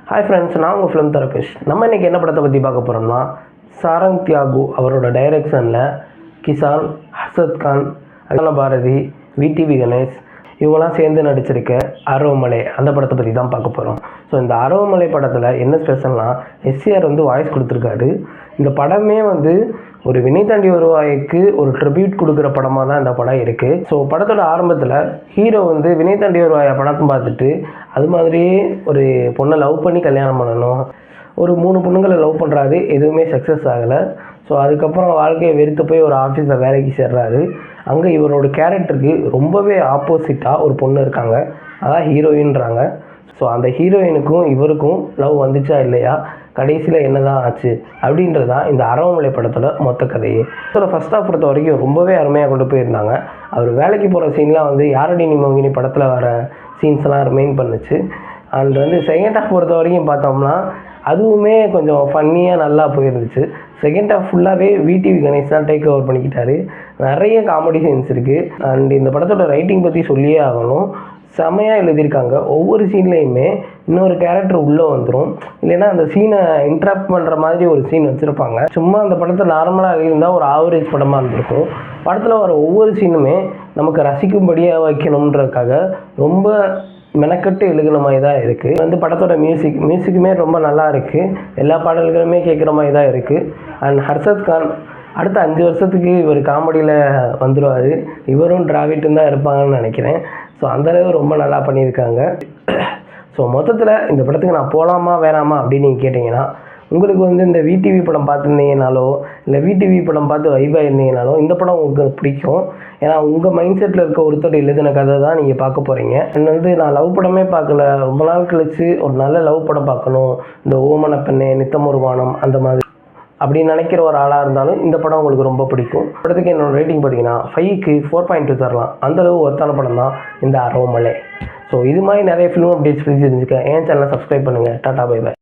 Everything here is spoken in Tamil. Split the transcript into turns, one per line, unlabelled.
ஹாய் ஃப்ரெண்ட்ஸ், நான் உங்கள் ஃபிலிம் தெரபிஸ்ட். நம்ம இன்றைக்கி என்ன படத்தை பற்றி பார்க்க போகிறோம்னா, சாரங் தியாகு அவரோட டைரெக்ஷனில் கிசான், ஹர்ஷத் கான், அகல பாரதி, விடிவி கணேஷ் இவங்களாம் சேர்ந்து நடிச்சிருக்க அரவமலை அந்த படத்தை பற்றி தான் பார்க்க போகிறோம். ஸோ இந்த அரவமலை படத்தில் என்ன ஸ்பெஷல்னால், எஸ்சிஆர் வாய்ஸ் கொடுத்துருக்காரு. இந்த படமே ஒரு வினை தாண்டி வருவாய்க்கு ஒரு ட்ரிபியூட் கொடுக்குற படமாக தான் இந்த படம் இருக்குது. ஸோ படத்தோட ஆரம்பத்தில் ஹீரோ வினை தாண்டி வருவாயை படத்தை பார்த்துட்டு அது மாதிரியே ஒரு பொண்ணை லவ் பண்ணி கல்யாணம் பண்ணணும், ஒரு 3 பொண்ணுங்களை லவ் பண்ணுறாரு, எதுவுமே சக்ஸஸ் ஆகலை. ஸோ அதுக்கப்புறம் வாழ்க்கையை வெறுத்து போய் ஒரு ஆஃபீஸில் வேலைக்கு சேர்றாரு. அங்கே இவரோட கேரக்டருக்கு ரொம்பவே ஆப்போசிட்டாக ஒரு பொண்ணு இருக்காங்க, அதான் ஹீரோயின்றாங்க. ஸோ அந்த ஹீரோயினுக்கும் இவருக்கும் லவ் வந்துச்சா இல்லையா, கடைசியில் என்ன தான் ஆச்சு அப்படின்றது தான் இந்த அரவமலை படத்தோட மொத்த கதையே. ஸோ ஃபஸ்ட் ஹாஃப் பொறுத்த வரைக்கும் ரொம்பவே அருமையாக கொண்டு போயிருந்தாங்க. அவர் வேலைக்கு போகிற சீன்லாம் யாரடி நீ மோகினி படத்தில் வர சீன்ஸ்லாம் ரிமைன் பண்ணுச்சு. அண்ட் செகண்ட் ஹாஃப் பொறுத்த வரைக்கும் பார்த்தோம்னா அதுவுமே கொஞ்சம் ஃபன்னியாக நல்லா போயிருந்துச்சு. செகண்ட் ஹாஃப் ஃபுல்லாகவே விடிவி கணேஷ் தான் டேக் ஓவர் பண்ணிக்கிட்டாரு. நிறைய காமெடி சீன்ஸ் இருக்குது. அண்ட் இந்த படத்தோட ரைட்டிங் பற்றி சொல்லியே ஆகணும். செமையாக எழுதியிருக்காங்க. ஒவ்வொரு சீன்லேயுமே இன்னொரு கேரக்டர் உள்ளே வந்துடும், இல்லைன்னா அந்த சீனை இன்ட்ராக்ட் பண்ணுற மாதிரி ஒரு சீன் வச்சுருப்பாங்க. சும்மா அந்த படத்தை நார்மலாக எழுதியிருந்தால் ஒரு ஆவரேஜ் படமாக இருந்திருக்கும். படத்தில் வர ஒவ்வொரு சீனுமே நமக்கு ரசிக்கும்படியாக வைக்கணுன்றதுக்காக ரொம்ப மெனக்கட்டு எழுதுன மாதிரி தான் இருக்குது. படத்தோட மியூசிக்குமே ரொம்ப நல்லா இருக்குது. எல்லா பாடல்களுமே கேட்குற மாதிரி தான் இருக்குது. அண்ட் ஹர்ஷத் கான் அடுத்த 5 வருஷத்துக்கு இவர் காமெடியில் வந்துடுவார். இவரும் டிராவிட்டும் தான் இருப்பாங்கன்னு நினைக்கிறேன். ஸோ அந்தளவு ரொம்ப நல்லா பண்ணியிருக்காங்க. ஸோ மொத்தத்தில் இந்த படத்துக்கு நான் போகலாமா வேணாமா அப்படின்னு நீங்கள் கேட்டிங்கன்னா, உங்களுக்கு இந்த விடிவி படம் பார்த்துருந்தீங்கனாலோ இல்லை விடிவி படம் பார்த்து வைபாக இருந்தீங்கனாலோ இந்த படம் உங்களுக்கு பிடிக்கும். ஏன்னா உங்கள் மைண்ட் செட்டில் இருக்க ஒருத்தர் எழுதின கதை தான் நீங்கள் பார்க்க போகிறீங்க. நான் லவ் படமே பார்க்கல, ரொம்ப நாள் கழித்து ஒரு நல்ல லவ் படம் பார்க்கணும், இந்த ஓமன பெண்ணே, நித்தம் ஒரு வானம் அந்த மாதிரி அப்படின்னு நினைக்கிற ஒரு ஆளாக இருந்தாலும் இந்த படம் உங்களுக்கு ரொம்ப பிடிக்கும். படத்துக்கு என்னோடய ரேட்டிங் பார்த்தீங்கன்னா 5க்கு 4.2 தரலாம். அந்தளவு ஒருத்தான படம் தான் இந்த அரவமலை. ஸோ இது மாதிரி நிறைய ஃபிலிம் அப்டேட்ஸ் தெரிஞ்சுக்க என் சேனலை சப்ஸ்கிரைப் பண்ணுங்கள். Tata bye by.